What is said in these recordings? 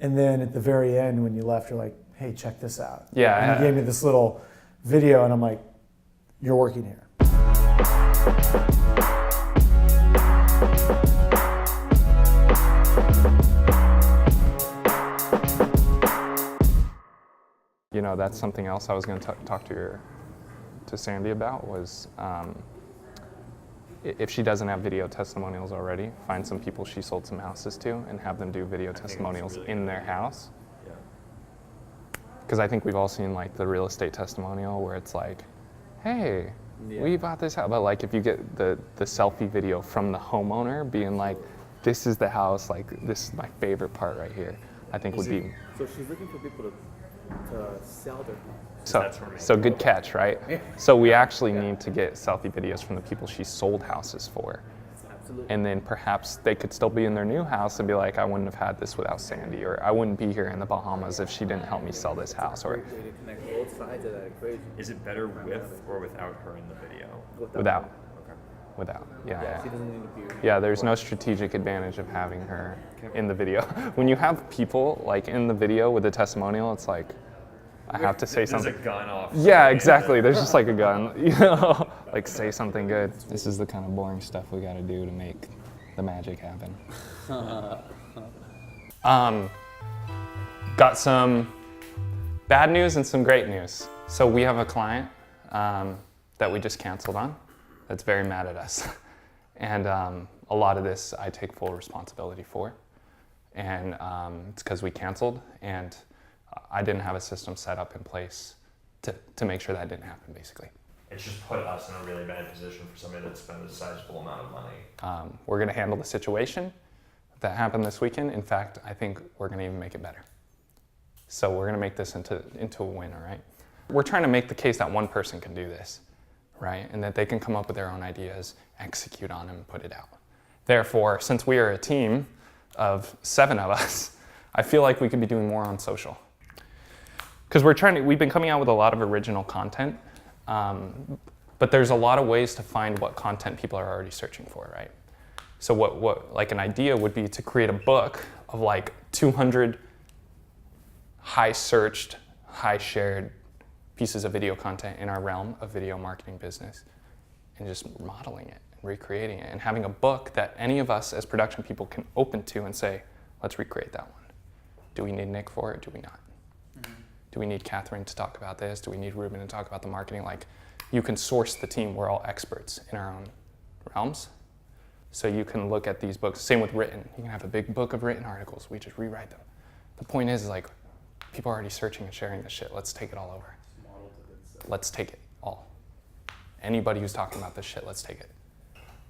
And then at the very end, when you left, you're like, hey, check this out. Yeah. And you gave me this little video, and I'm like, you're working here. You know, that's something else I was going to talk to Sandy about was if she doesn't have video testimonials already, find some people she sold some houses to and have them do video testimonials really in their house. Because I think we've all seen like the real estate testimonial where it's like, hey, we bought this house. But like if you get the selfie video from the homeowner being like, this is the house, like this is my favorite part right here, I think would be. So she's looking for people to sell their house. So good catch, right? So we actually need to get selfie videos from the people she sold houses for. Absolutely. And then perhaps they could still be in their new house and be like, I wouldn't have had this without Sandy, or I wouldn't be here in the Bahamas if she didn't help me sell this house. Or Connect both sides of that equation. Is it better with or without her in the video? Without. Okay. Without. Yeah. She doesn't need to be. Yeah, there's no strategic advantage of having her in the video. When you have people like in the video with a testimonial, it's like, I have to say something. There's a gun off. Yeah, exactly. There's just like a gun, you know, like say something good. This is the kind of boring stuff we got to do to make the magic happen. Got some bad news and some great news. So we have a client that we just canceled on that's very mad at us. And a lot of this I take full responsibility for. And it's because we canceled, and I didn't have a system set up in place to make sure that didn't happen, basically. It's just put us in a really bad position for somebody that spent a sizable amount of money. We're going to handle the situation that happened this weekend. In fact, I think we're going to even make it better. So we're going to make this into a win, all right? We're trying to make the case that one person can do this, right? And that they can come up with their own ideas, execute on them, and put it out. Therefore, since we are a team of 7 of us, I feel like we could be doing more on social. Because we've been coming out with a lot of original content, but there's a lot of ways to find what content people are already searching for, right? So what like an idea would be to create a book of like 200 high searched, high shared pieces of video content in our realm of video marketing business, and just modeling it, and recreating it, and having a book that any of us as production people can open to and say, let's recreate that one. Do we need Nick for it? Do we not? Do we need Catherine to talk about this? Do we need Ruben to talk about the marketing? Like, you can source the team. We're all experts in our own realms. So you can look at these books. Same with written. You can have a big book of written articles. We just rewrite them. The point is, like, people are already searching and sharing this shit. Let's take it all over. Let's take it all. Anybody who's talking about this shit, let's take it.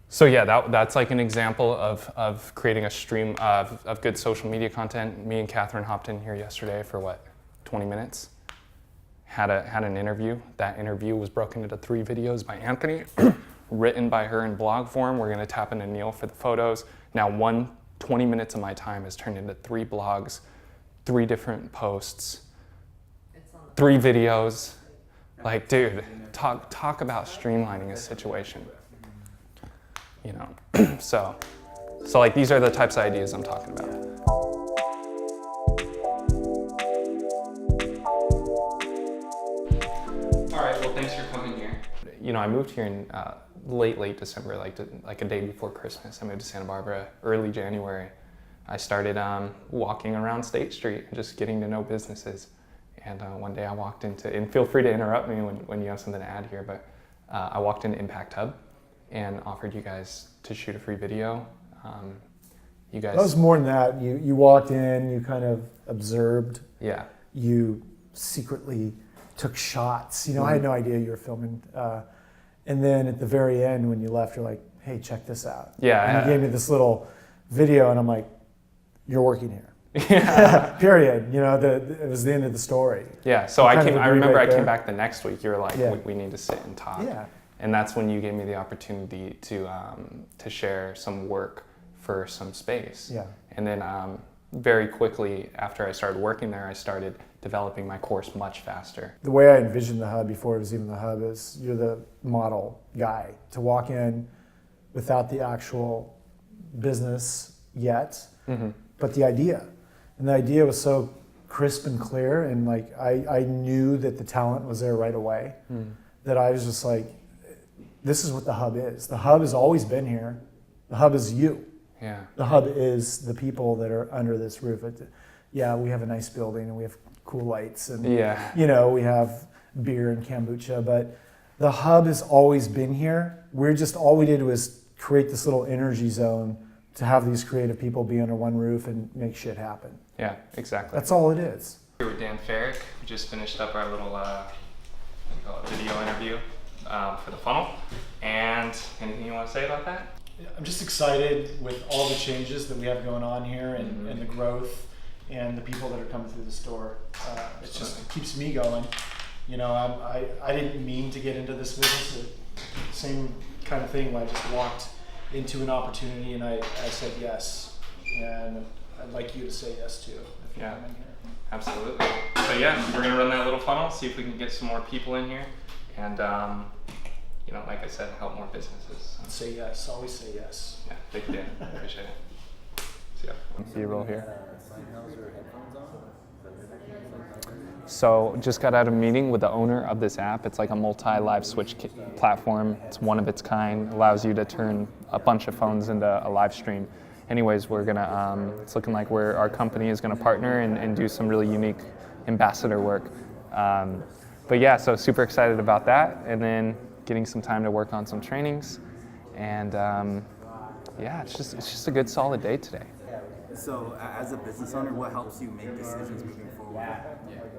So yeah, that's like an example of creating a stream of good social media content. Me and Catherine hopped in here yesterday for what? 20 minutes, had an interview. That interview was broken into 3 videos by Anthony, written by her in blog form. We're gonna tap into Neil for the photos. Now 20 minutes of my time has turned into 3 blogs, 3 different posts, 3 videos. Like, dude, talk about streamlining a situation. You know, so like these are the types of ideas I'm talking about. Thanks for coming here. You know, I moved here in late December, like a day before Christmas. I moved to Santa Barbara early January. I started walking around State Street and just getting to know businesses. And one day I walked into, and feel free to interrupt me when you have something to add here, but I walked into Impact Hub and offered you guys to shoot a free video. You guys. That was more than that. You walked in, you kind of observed. Yeah. You secretly took shots. You know, I had no idea you were filming. And then at the very end, when you left, you're like, hey, check this out. Yeah. And you gave me this little video, and I'm like, you're working here. Yeah. Period. You know, it was the end of the story. Yeah. So I remember I came back the next week. You were like, we need to sit and talk. Yeah. And that's when you gave me the opportunity to share some work for some space. Yeah. And then very quickly after I started working there, I started developing my course much faster. The way I envisioned the hub before it was even the hub is you're the model guy to walk in without the actual business yet, but the idea. And the idea was so crisp and clear, and like I knew that the talent was there right away. That I was just like, this is what the hub is. The hub has always been here. The hub is you. Yeah. The hub is the people that are under this roof. Yeah, we have a nice building and we have cool lights and Yeah. you know, we have beer and kombucha, but the hub has always been here. All we did was create this little energy zone to have these creative people be under one roof and make shit happen. Yeah, exactly. That's all it is. Here with Dan Farrick. We just finished up our little video interview for the funnel. And anything you want to say about that? I'm just excited with all the changes that we have going on here and the growth and the people that are coming through the store. It just keeps me going. You know, I didn't mean to get into this business. Same kind of thing. I just walked into an opportunity and I said yes. And I'd like you to say yes too if you come in here. Absolutely. So yeah, we're gonna run that little funnel, see if we can get some more people in here, and you know, like I said, help more businesses. Say yes. Always say yes. Yeah, thank you, Dan. Appreciate it. See ya. See you roll here. So just got out of a meeting with the owner of this app. It's like a multi-live switch platform. It's one of its kind. Allows you to turn a bunch of phones into a live stream. Anyways, we're gonna. It's looking like our company is gonna partner and do some really unique ambassador work. But yeah, so super excited about that, and then getting some time to work on some trainings, and yeah, it's just a good solid day today. So, as a business owner, what helps you make decisions moving forward?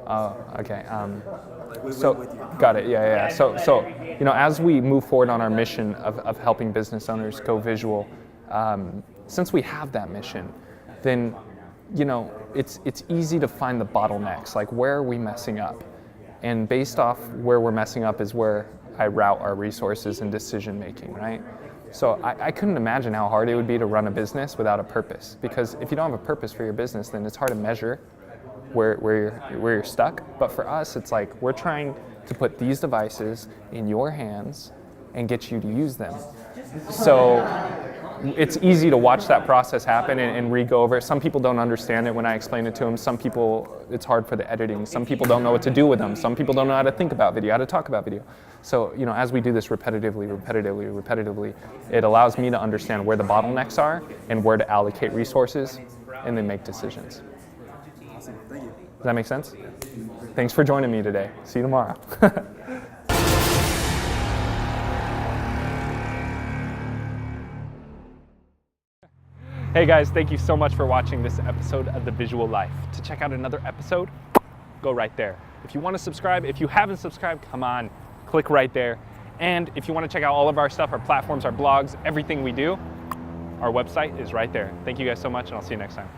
Oh, okay. With your Got it. Yeah. So, you know, as we move forward on our mission of helping business owners go visual, since we have that mission, then, you know, it's easy to find the bottlenecks. Like, where are we messing up? And based off where we're messing up is where I route our resources and decision making, right? So I couldn't imagine how hard it would be to run a business without a purpose. Because if you don't have a purpose for your business, then it's hard to measure where you're stuck. But for us, it's like we're trying to put these devices in your hands and get you to use them. So it's easy to watch that process happen and re-go over it. Some people don't understand it when I explain it to them. Some people, it's hard for the editing. Some people don't know what to do with them. Some people don't know how to think about video, how to talk about video. So, you know, as we do this repetitively, it allows me to understand where the bottlenecks are and where to allocate resources and then make decisions. Awesome. Thank you. Does that make sense? Thanks for joining me today. See you tomorrow. Hey guys, thank you so much for watching this episode of The Visual Life. To check out another episode, go right there. If you want to subscribe, if you haven't subscribed, come on, click right there. And if you want to check out all of our stuff, our platforms, our blogs, everything we do, our website is right there. Thank you guys so much, and I'll see you next time.